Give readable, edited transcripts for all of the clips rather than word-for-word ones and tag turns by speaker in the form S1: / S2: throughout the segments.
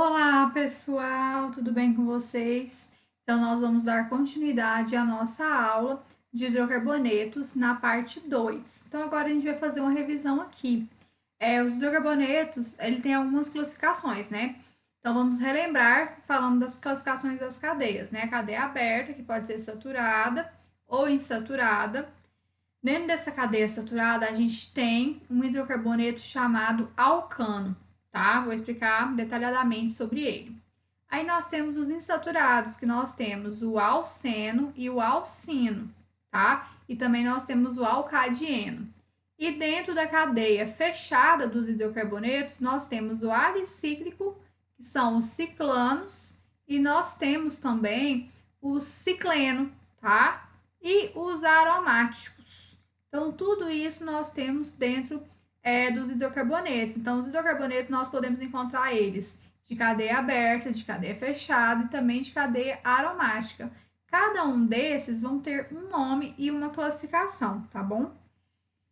S1: Olá, pessoal, tudo bem com vocês? Então, nós vamos dar continuidade à nossa aula de hidrocarbonetos na parte 2. Então, agora a gente vai fazer uma revisão aqui. Os hidrocarbonetos, ele tem algumas classificações, né? Então, vamos relembrar falando das classificações das cadeias, né? A cadeia aberta, que pode ser saturada ou insaturada. Dentro dessa cadeia saturada, a gente tem um hidrocarboneto chamado alcano, tá? Vou explicar detalhadamente sobre ele. Aí nós temos os insaturados, que nós temos o alceno e o alcino, tá? E também nós temos o alcadieno. E dentro da cadeia fechada dos hidrocarbonetos, nós temos o alicíclico, que são os ciclanos, e nós temos também o cicleno, tá? E os aromáticos. Então, tudo isso nós temos dentro dos hidrocarbonetos. Então, os hidrocarbonetos nós podemos encontrar eles de cadeia aberta, de cadeia fechada e também de cadeia aromática. Cada um desses vão ter um nome e uma classificação, tá bom?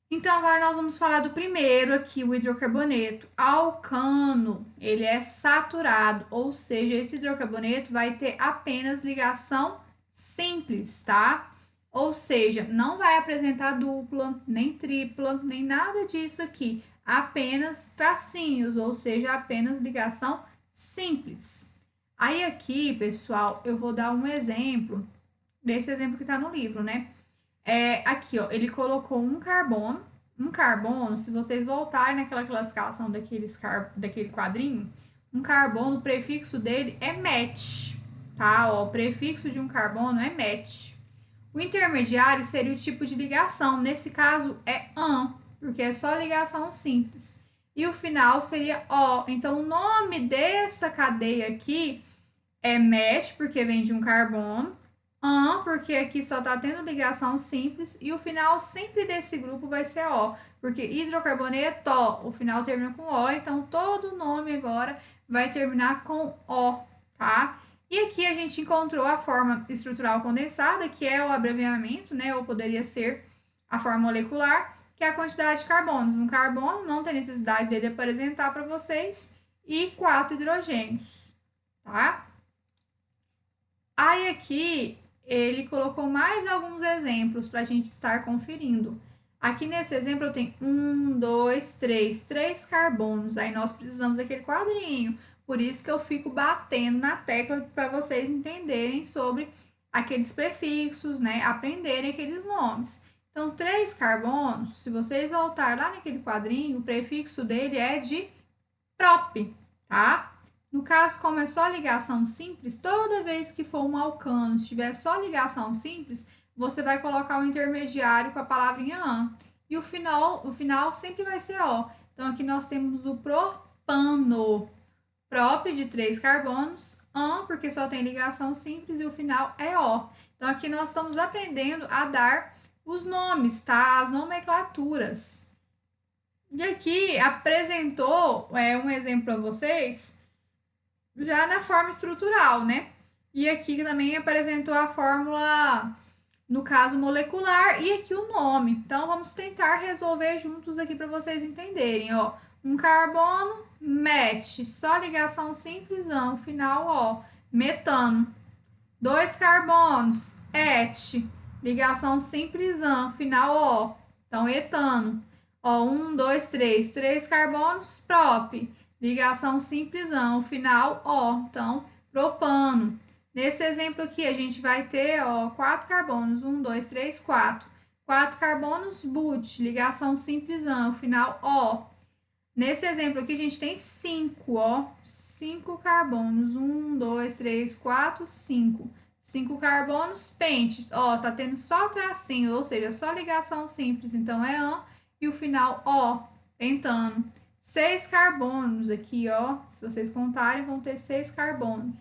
S1: Então, agora nós vamos falar do primeiro aqui, o hidrocarboneto alcano. Ele é saturado, ou seja, esse hidrocarboneto vai ter apenas ligação simples, tá? Ou seja, não vai apresentar dupla, nem tripla, nem nada disso aqui. Apenas tracinhos, ou seja, apenas ligação simples. Aí aqui, pessoal, eu vou dar um exemplo, desse exemplo que está no livro, né? Aqui, ó, ele colocou um carbono. Um carbono, se vocês voltarem naquela classificação daquele quadrinho, um carbono, o prefixo dele é met, tá? Ó, o prefixo de um carbono é met. O intermediário seria o tipo de ligação, nesse caso é an, porque é só ligação simples. E o final seria o. Então, o nome dessa cadeia aqui é met, porque vem de um carbono, an, porque aqui só está tendo ligação simples, e o final sempre desse grupo vai ser o, porque hidrocarboneto, o final termina com o, então todo nome agora vai terminar com o, tá? E aqui a gente encontrou a forma estrutural condensada, que é o abreviamento, né? Ou poderia ser a forma molecular, que é a quantidade de carbonos. Um carbono não tem necessidade dele apresentar para vocês, e 4 hidrogênios, tá? Aí aqui ele colocou mais alguns exemplos para a gente estar conferindo. Aqui nesse exemplo eu tenho 1, 2, 3, 3 carbonos. Aí nós precisamos daquele quadrinho. Por isso que eu fico batendo na tecla para vocês entenderem sobre aqueles prefixos, né? Aprenderem aqueles nomes. Então, 3 carbonos, se vocês voltar lá naquele quadrinho, o prefixo dele é de prop, tá? No caso, como é só ligação simples, toda vez que for um alcano, se tiver só ligação simples, você vai colocar o intermediário com a palavrinha an. E o final sempre vai ser O. Então, aqui nós temos o propano. Prop de 3 carbonos, an, porque só tem ligação simples e o final é O. Então, aqui nós estamos aprendendo a dar os nomes, tá? As nomenclaturas. E aqui apresentou um exemplo para vocês já na forma estrutural, né? E aqui também apresentou a fórmula, no caso molecular, e aqui o nome. Então, vamos tentar resolver juntos aqui para vocês entenderem, ó. Um carbono, met, só ligação simples, o final, ó, metano. 2 carbonos, et, ligação simples, final, ó, então, etano. Ó, 1, 2, 3, 3 carbonos, prop, ligação simples, o final, ó, então, propano. Nesse exemplo aqui, a gente vai ter, ó, 4 carbonos, 1, 2, 3, 4. 4 carbonos, but, ligação simples, o final, ó. Nesse exemplo aqui, a gente tem 5, ó, 5 carbonos, 1, 2, 3, 4, 5. 5 carbonos, pente, ó, tá tendo só tracinho, ou seja, só ligação simples, então é an, e o final, ó, pentano. 6 carbonos aqui, ó, se vocês contarem, vão ter 6 carbonos.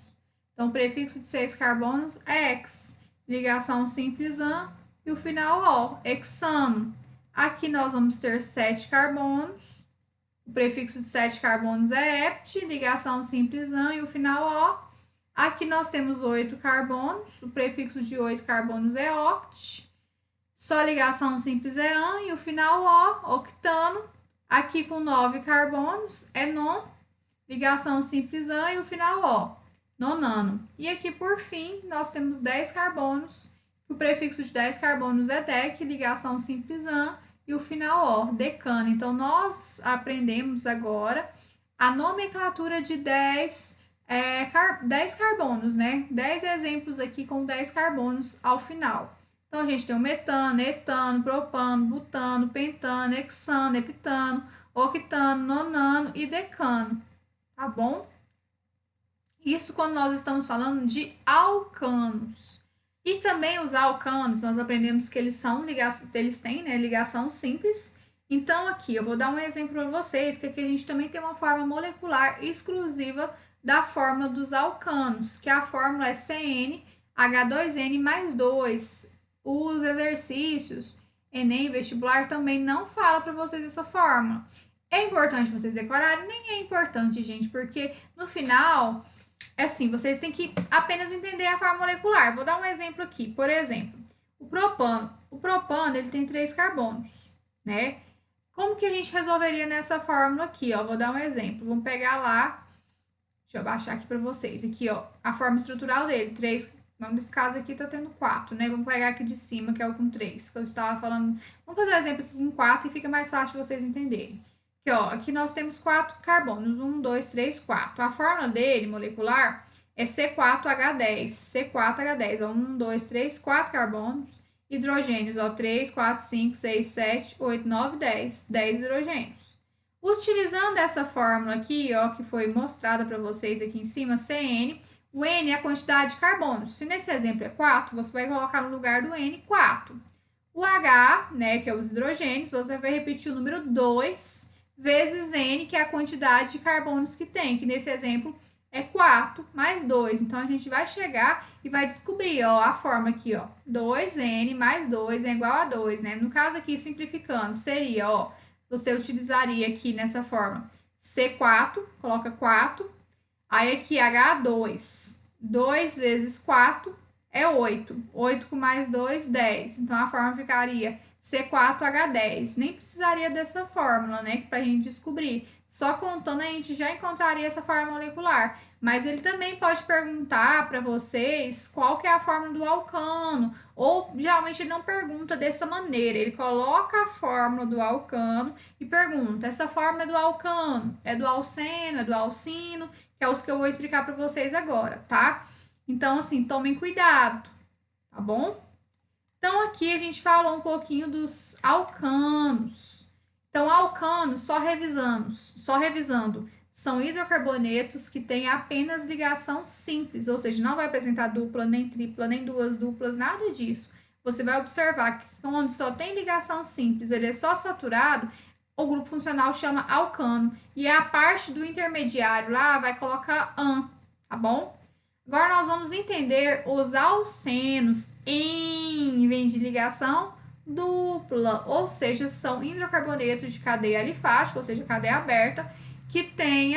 S1: Então, o prefixo de 6 carbonos é ex, ligação simples, an, e o final, ó, hexano. Aqui nós vamos ter 7 carbonos, o prefixo de 7 carbonos é hept, ligação simples, an, e o final, ó. Aqui nós temos 8 carbonos, o prefixo de 8 carbonos é oct, só ligação simples é an, e o final, ó, octano. Aqui com 9 carbonos é non, ligação simples an e o final O, nonano. E aqui, por fim, nós temos 10 carbonos, o prefixo de 10 carbonos é dec, ligação simples an, e o final O, decano. Então, nós aprendemos agora a nomenclatura de 10 carbonos, né? 10 exemplos aqui com 10 carbonos ao final. Então, a gente tem o metano, etano, propano, butano, pentano, hexano, heptano, octano, nonano e decano, tá bom? Isso quando nós estamos falando de alcanos. E também os alcanos, nós aprendemos que eles têm, né, ligação simples. Então, aqui eu vou dar um exemplo para vocês, que aqui a gente também tem uma forma molecular exclusiva da fórmula dos alcanos, que a fórmula é CnH2n mais 2. Os exercícios, Enem, vestibular também não fala para vocês essa fórmula. É importante vocês decorarem? Nem é importante, gente, porque no final, é assim, vocês têm que apenas entender a forma molecular. Vou dar um exemplo aqui. Por exemplo, o propano. O propano, ele tem 3 carbonos, né? Como que a gente resolveria nessa fórmula aqui, ó? Vou dar um exemplo. Vamos pegar lá, deixa eu baixar aqui para vocês. Aqui, ó, a forma estrutural dele, 3. Nesse caso aqui tá tendo 4, né? Vamos pegar aqui de cima, que é o com 3, que eu estava falando. Vamos fazer um exemplo com 4 e fica mais fácil de vocês entenderem. Aqui, ó, aqui nós temos 4 carbonos, 1, 2, 3, 4. A fórmula dele, molecular, é C4H10. C4H10, ó, 1, 2, 3, 4 carbonos. Hidrogênios, ó, 3, 4, 5, 6, 7, 8, 9, 10. 10 hidrogênios. Utilizando essa fórmula aqui, ó, que foi mostrada para vocês aqui em cima, CN, o N é a quantidade de carbonos. Se nesse exemplo é 4, você vai colocar no lugar do N 4. O H, né, que é os hidrogênios, você vai repetir o número 2 vezes N, que é a quantidade de carbonos que tem, que nesse exemplo é 4 mais 2. Então, a gente vai chegar e vai descobrir, ó, a forma aqui, ó, 2N mais 2 é igual a 2, né? No caso aqui, simplificando, seria, ó, você utilizaria aqui nessa forma C4, coloca 4, aí aqui H2, 2 vezes 4 é 8. 8 com mais 2, 10. Então, a forma ficaria C4H10. Nem precisaria dessa fórmula, né, para a gente descobrir. Só contando a gente já encontraria essa forma molecular. Mas ele também pode perguntar para vocês qual que é a forma do alcano. Ou, geralmente, ele não pergunta dessa maneira. Ele coloca a fórmula do alcano e pergunta, essa forma é do alcano? É do alceno? É do alcino? Que é os que eu vou explicar para vocês agora, tá? Então, assim, tomem cuidado, tá bom? Então, aqui a gente falou um pouquinho dos alcanos. Então, alcanos, só revisando, são hidrocarbonetos que têm apenas ligação simples, ou seja, não vai apresentar dupla, nem tripla, nem duas duplas, nada disso. Você vai observar que onde só tem ligação simples, ele é só saturado, o grupo funcional chama alcano. E a parte do intermediário lá vai colocar an, tá bom? Agora nós vamos entender os alcenos em vez de ligação dupla, ou seja, são hidrocarbonetos de cadeia alifática, ou seja, cadeia aberta, que tem,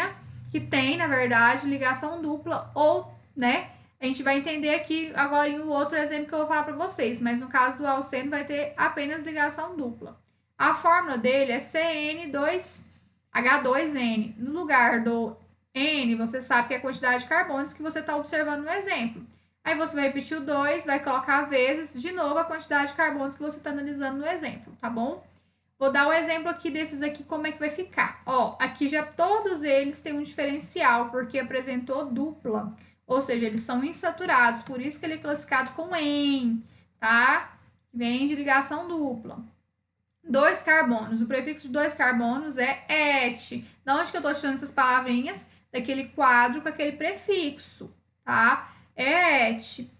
S1: na verdade, ligação dupla ou, né? A gente vai entender aqui agora em um outro exemplo que eu vou falar para vocês, mas no caso do alceno vai ter apenas ligação dupla. A fórmula dele é CN2H2N. No lugar do N, você sabe que é a quantidade de carbonos que você está observando no exemplo. Aí você vai repetir o 2, vai colocar vezes, de novo, a quantidade de carbonos que você está analisando no exemplo, tá bom? Vou dar um exemplo aqui desses aqui, como é que vai ficar. Ó, aqui já todos eles têm um diferencial, porque apresentou dupla. Ou seja, eles são insaturados, por isso que ele é classificado com EN, tá? Vem de ligação dupla. 2 carbonos. O prefixo de 2 carbonos é et. Da onde que eu tô tirando essas palavrinhas? Daquele quadro com aquele prefixo, tá? Et.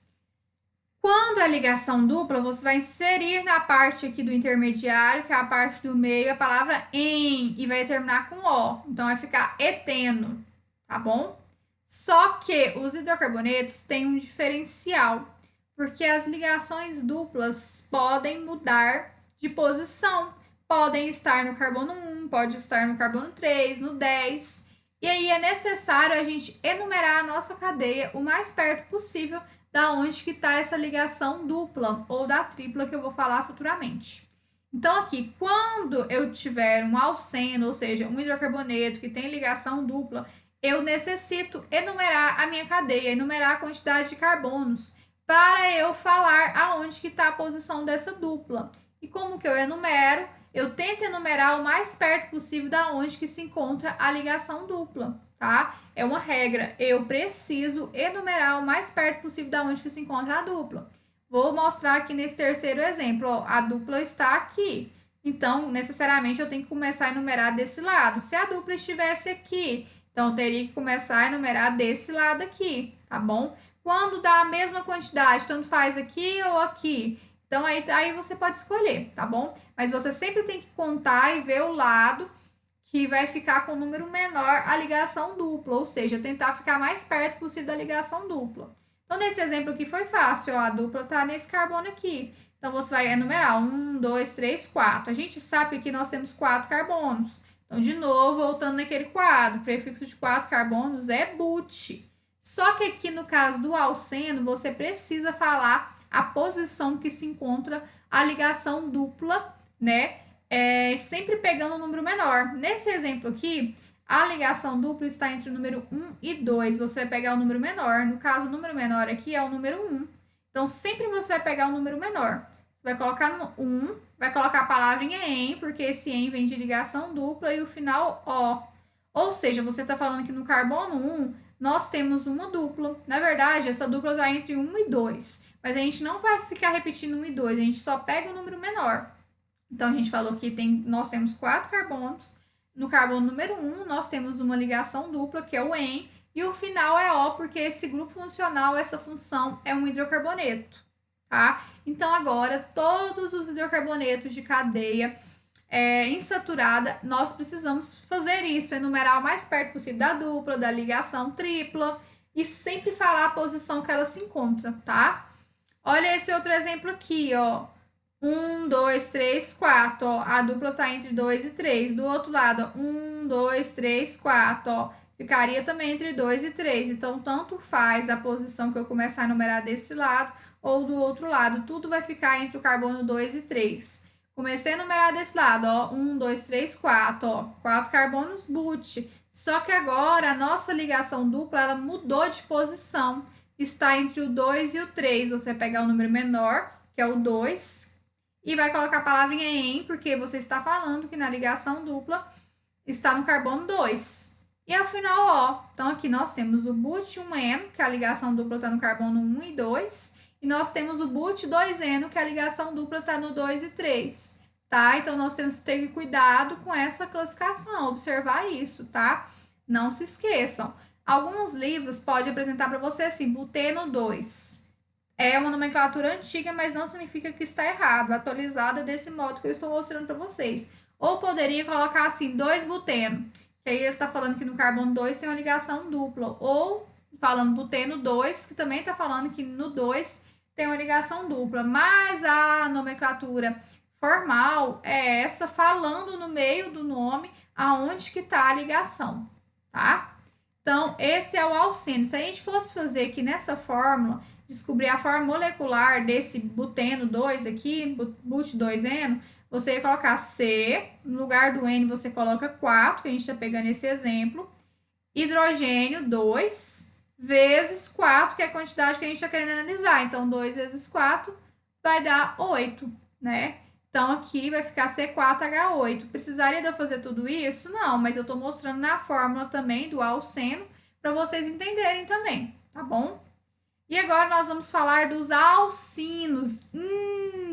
S1: Quando é ligação dupla, você vai inserir na parte aqui do intermediário, que é a parte do meio, a palavra em, e vai terminar com o. Então, vai ficar eteno, tá bom? Só que os hidrocarbonetos têm um diferencial, porque as ligações duplas podem mudar de posição. Podem estar no carbono 1, pode estar no carbono 3, no 10. E aí é necessário a gente enumerar a nossa cadeia o mais perto possível da onde que está essa ligação dupla ou da tripla que eu vou falar futuramente. Então, aqui, quando eu tiver um alceno, ou seja, um hidrocarboneto que tem ligação dupla, eu necessito enumerar a minha cadeia, enumerar a quantidade de carbonos, para eu falar aonde que está a posição dessa dupla. E como que eu enumero? Eu tento enumerar o mais perto possível da onde que se encontra a ligação dupla, tá? É uma regra, eu preciso enumerar o mais perto possível da onde que se encontra a dupla. Vou mostrar aqui nesse terceiro exemplo, ó, a dupla está aqui. Então, necessariamente, eu tenho que começar a enumerar desse lado. Se a dupla estivesse aqui, então eu teria que começar a enumerar desse lado aqui, tá bom? Quando dá a mesma quantidade, tanto faz aqui ou aqui. Então, aí você pode escolher, tá bom? Mas você sempre tem que contar e ver o lado que vai ficar com o número menor a ligação dupla, ou seja, tentar ficar mais perto possível da ligação dupla. Então, nesse exemplo aqui foi fácil, ó, a dupla tá nesse carbono aqui. Então, você vai enumerar 1, 2, 3, 4. A gente sabe que aqui nós temos 4 carbonos. Então, de novo, voltando naquele quadro, o prefixo de 4 carbonos é but. Só que aqui no caso do alceno, você precisa falar a posição que se encontra a ligação dupla, né? Sempre pegando um número menor. Nesse exemplo aqui, a ligação dupla está entre o número 1 e 2. Você vai pegar o número menor. No caso, o número menor aqui é o número 1. Então, sempre você vai pegar o número menor. Você vai colocar no 1, vai colocar a palavrinha em, porque esse em vem de ligação dupla, e o final O. Ou seja, você está falando que no carbono 1, nós temos uma dupla. Na verdade, essa dupla está entre 1 e 2. Mas a gente não vai ficar repetindo 1 e 2, a gente só pega o número menor. Então, a gente falou que nós temos 4 carbonos. No carbono número 1, nós temos uma ligação dupla, que é o en, e o final é O, porque esse grupo funcional, essa função, é um hidrocarboneto, tá? Então, agora, todos os hidrocarbonetos de cadeia insaturada, nós precisamos fazer isso, enumerar o mais perto possível da dupla, da ligação tripla, e sempre falar a posição que ela se encontra, tá? Olha esse outro exemplo aqui, ó. 1, 2, 3, 4, ó. A dupla tá entre 2 e 3. Do outro lado, ó. 1, 2, 3, 4, ó. Ficaria também entre 2 e 3. Então, tanto faz a posição que eu começar a numerar desse lado ou do outro lado. Tudo vai ficar entre o carbono 2 e 3. Comecei a numerar desse lado, ó. 1, 2, 3, 4, ó. 4 carbonos but. Só que agora a nossa ligação dupla, ela mudou de posição. Está entre o 2 e o 3. Você vai pegar o número menor, que é o 2, e vai colocar a palavrinha em, porque você está falando que na ligação dupla está no carbono 2. E ao final, ó, então aqui nós temos o but1eno, que a ligação dupla está no carbono 1 e 2, e nós temos o but2eno, que a ligação dupla está no 2 e 3, tá? Então, nós temos que ter cuidado com essa classificação, observar isso, tá? Não se esqueçam. Alguns livros podem apresentar para você assim, buteno 2. É uma nomenclatura antiga, mas não significa que está errado, atualizada desse modo que eu estou mostrando para vocês. Ou poderia colocar assim, 2-buteno, que aí ele está falando que no carbono 2 tem uma ligação dupla. Ou falando buteno 2, que também está falando que no 2 tem uma ligação dupla. Mas a nomenclatura formal é essa, falando no meio do nome aonde que está a ligação, tá? Então, esse é o alceno. Se a gente fosse fazer aqui nessa fórmula, descobrir a forma molecular desse buteno 2 aqui, but2eno, você ia colocar C, no lugar do N você coloca 4, que a gente está pegando esse exemplo, hidrogênio 2, vezes 4, que é a quantidade que a gente está querendo analisar. Então, 2 vezes 4 vai dar 8, né? Então, aqui vai ficar C4H8. Precisaria de eu fazer tudo isso? Não, mas eu estou mostrando na fórmula também do alceno para vocês entenderem também, tá bom? E agora nós vamos falar dos alcinos.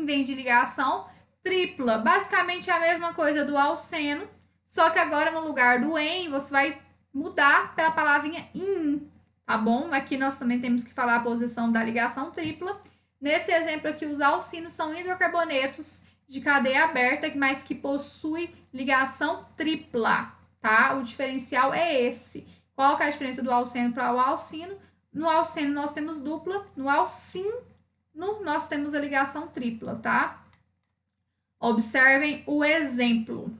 S1: Vem de ligação tripla. Basicamente é a mesma coisa do alceno, só que agora no lugar do en, você vai mudar para a palavrinha in, tá bom? Aqui nós também temos que falar a posição da ligação tripla. Nesse exemplo aqui, os alcinos são hidrocarbonetos de cadeia aberta, mas que possui ligação tripla, tá? O diferencial é esse. Qual que é a diferença do alceno para o alcino? No alceno nós temos dupla, no alcino nós temos a ligação tripla, tá? Observem o exemplo.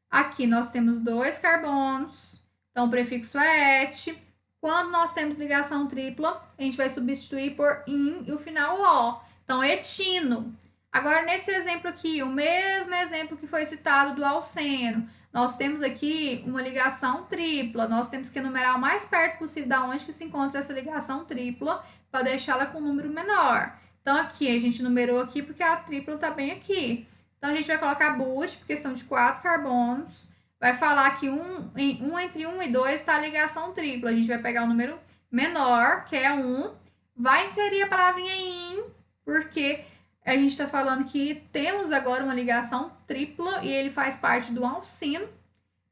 S1: Aqui nós temos 2 carbonos, então o prefixo é et. Quando nós temos ligação tripla, a gente vai substituir por in e o final O. Então, etino. Agora, nesse exemplo aqui, o mesmo exemplo que foi citado do alceno, nós temos aqui uma ligação tripla. Nós temos que enumerar o mais perto possível da onde que se encontra essa ligação tripla para deixá-la com um número menor. Então, aqui, a gente numerou aqui porque a tripla está bem aqui. Então, a gente vai colocar but, porque são de 4 carbonos. Vai falar que entre 1 e 2 está a ligação tripla. A gente vai pegar o número menor, que é 1. Vai inserir a palavrinha in, porque a gente está falando que temos agora uma ligação tripla e ele faz parte do alcino.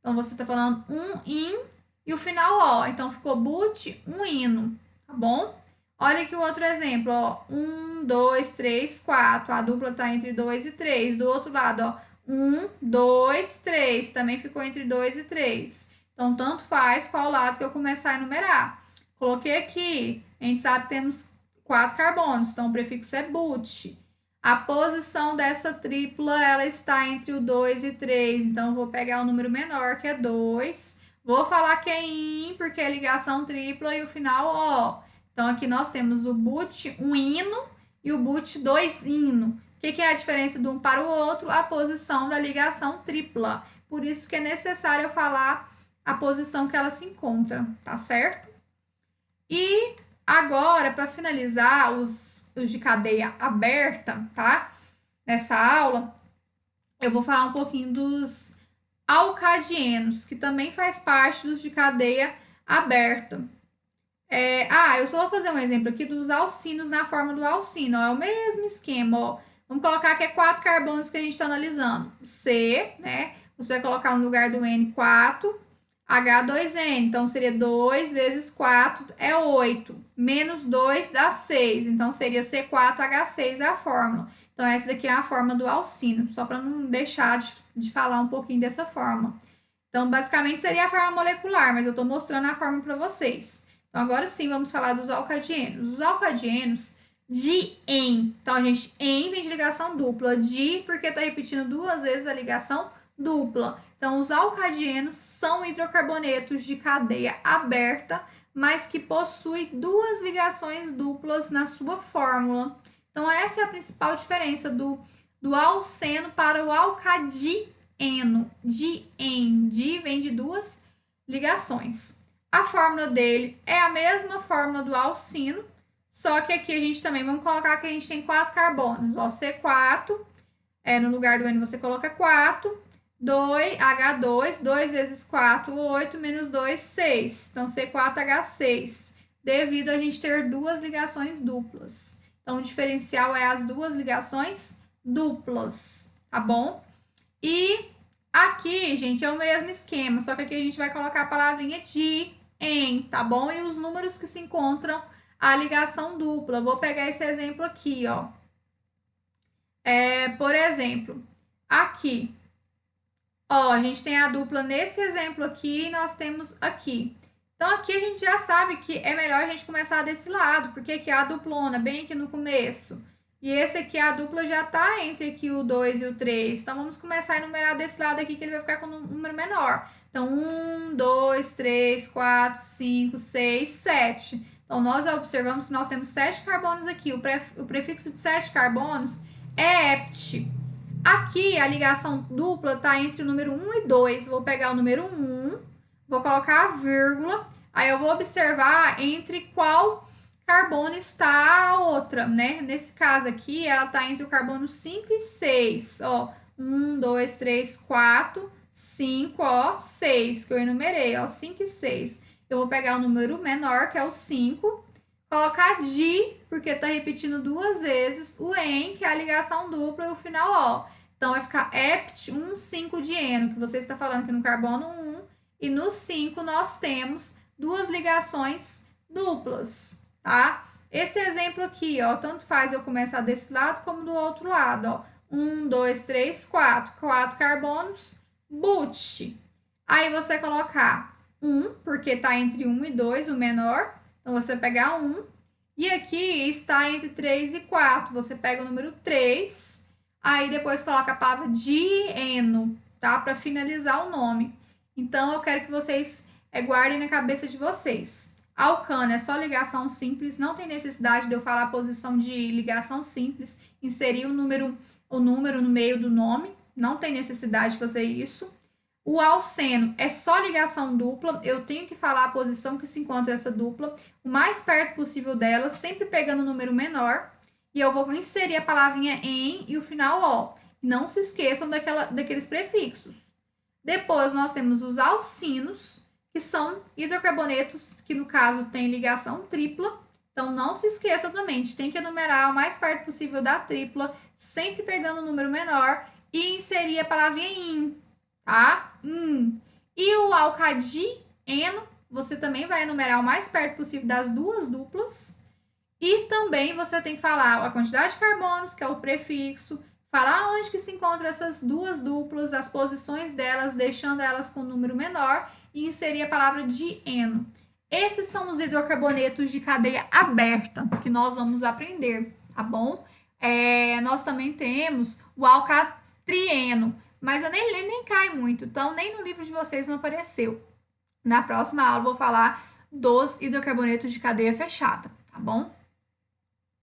S1: Então, você está falando um in e o final O. Então, ficou but, um hino, tá bom? Olha aqui o outro exemplo, ó. 1, 2, 3, 4. A dupla está entre 2 e 3. Do outro lado, ó. 1, 2, 3. Também ficou entre 2 e 3. Então, tanto faz qual lado que eu começar a enumerar. Coloquei aqui. A gente sabe que temos 4 carbonos. Então, o prefixo é but. A posição dessa tripla, ela está entre o 2 e 3. Então, eu vou pegar o número menor, que é 2. Vou falar que é in, porque é ligação tripla e o final O. Então, aqui nós temos o but, um hino, e o but, 2 hino. O que é a diferença de um para o outro? A posição da ligação tripla. Por isso que é necessário eu falar a posição que ela se encontra, tá certo? E agora, para finalizar os de cadeia aberta, tá? Nessa aula, eu vou falar um pouquinho dos alcadienos, que também faz parte dos de cadeia aberta. Eu só vou fazer um exemplo aqui dos alcinos na forma do alcino. Ó, é o mesmo esquema, ó. Vamos colocar que é 4 carbonos que a gente está analisando. C, né? Você vai colocar no lugar do N 4, H2N. Então, seria 2 vezes 4 é 8. Menos 2 dá 6. Então, seria C4H6 a fórmula. Então, essa daqui é a forma do alcino, só para não deixar de falar um pouquinho dessa forma. Então, basicamente, seria a forma molecular, mas eu estou mostrando a forma para vocês. Então, agora sim, vamos falar dos alcadienos. Os alcadienos de en. Então, a gente, en vem de ligação dupla. De, porque está repetindo 2 vezes a ligação dupla. Então, os alcadienos são hidrocarbonetos de cadeia aberta, mas que possuem 2 ligações duplas na sua fórmula. Então, essa é a principal diferença do alceno para o alcadieno. De en. De vem de 2 ligações. A fórmula dele é a mesma fórmula do alcino, só que aqui a gente também, vamos colocar que a gente tem 4 carbonos. Ó, C4, no lugar do N você coloca 4, H2, 2 vezes 4, 8, menos 2, 6. Então, C4H6, devido a gente ter 2 ligações duplas. Então, o diferencial é as 2 ligações duplas, tá bom? E aqui, gente, é o mesmo esquema, só que aqui a gente vai colocar a palavrinha de em, tá bom? E os números que se encontram a ligação dupla. Vou pegar esse exemplo aqui, ó. Por exemplo, aqui, ó, a gente tem a dupla nesse exemplo aqui e nós temos aqui. Então, aqui a gente já sabe que é melhor a gente começar desse lado, porque aqui é a duplona, bem aqui no começo. E esse aqui, a dupla já tá entre aqui o 2 e o 3. Então, vamos começar a enumerar desse lado aqui, que ele vai ficar com um número menor. Então, 1, 2, 3, 4, 5, 6, 7. Então, nós observamos que nós temos 7 carbonos aqui. O prefixo de 7 carbonos é ept. Aqui, a ligação dupla está entre o número 1 e 2. Vou pegar o número 1, vou colocar a vírgula. Aí, eu vou observar entre qual carbono está a outra, né? Nesse caso aqui, ela está entre o carbono 5 e 6. Ó, 1, 2, 3, 4... 5, ó, 6, que eu enumerei, ó, 5 e 6. Eu vou pegar o número menor, que é o 5, colocar de, porque tá repetindo 2 vezes, o en, que é a ligação dupla, e o final, ó. Então, vai ficar ept 1, 5 de eno, que você está falando que no carbono 1, e no 5 nós temos 2 ligações duplas, tá? Esse exemplo aqui, ó, tanto faz eu começar desse lado como do outro lado, ó. 1, 2, 3, 4. 4 carbonos, but. Aí você vai colocar 1, porque está entre 1 e 2, o menor. Então, você vai pegar 1. E aqui está entre 3 e 4. Você pega o número 3. Aí, depois coloca a palavra dieno, tá? Para finalizar o nome. Então, eu quero que vocês guardem na cabeça de vocês. Alcano é só ligação simples. Não tem necessidade de eu falar a posição de ligação simples. Inserir o número no meio do nome. Não tem necessidade de fazer isso. O alceno é só ligação dupla, eu tenho que falar a posição que se encontra essa dupla, o mais perto possível dela, sempre pegando o número menor, e eu vou inserir a palavrinha em e o final ó. Não se esqueçam daqueles prefixos. Depois nós temos os alcinos, que são hidrocarbonetos, que no caso tem ligação tripla. Então não se esqueça também, a gente tem que enumerar o mais perto possível da tripla, sempre pegando o número menor e inserir a palavrinha in, tá? E o alcadieno, você também vai enumerar o mais perto possível das duas duplas. E também você tem que falar a quantidade de carbonos, que é o prefixo, falar onde que se encontram essas duas duplas, as posições delas, deixando elas com número menor e inserir a palavra dieno. Esses são os hidrocarbonetos de cadeia aberta que nós vamos aprender, tá bom? Nós também temos o alcatrieno, mas ele nem cai muito, então nem no livro de vocês não apareceu. Na próxima aula eu vou falar dos hidrocarbonetos de cadeia fechada, tá bom?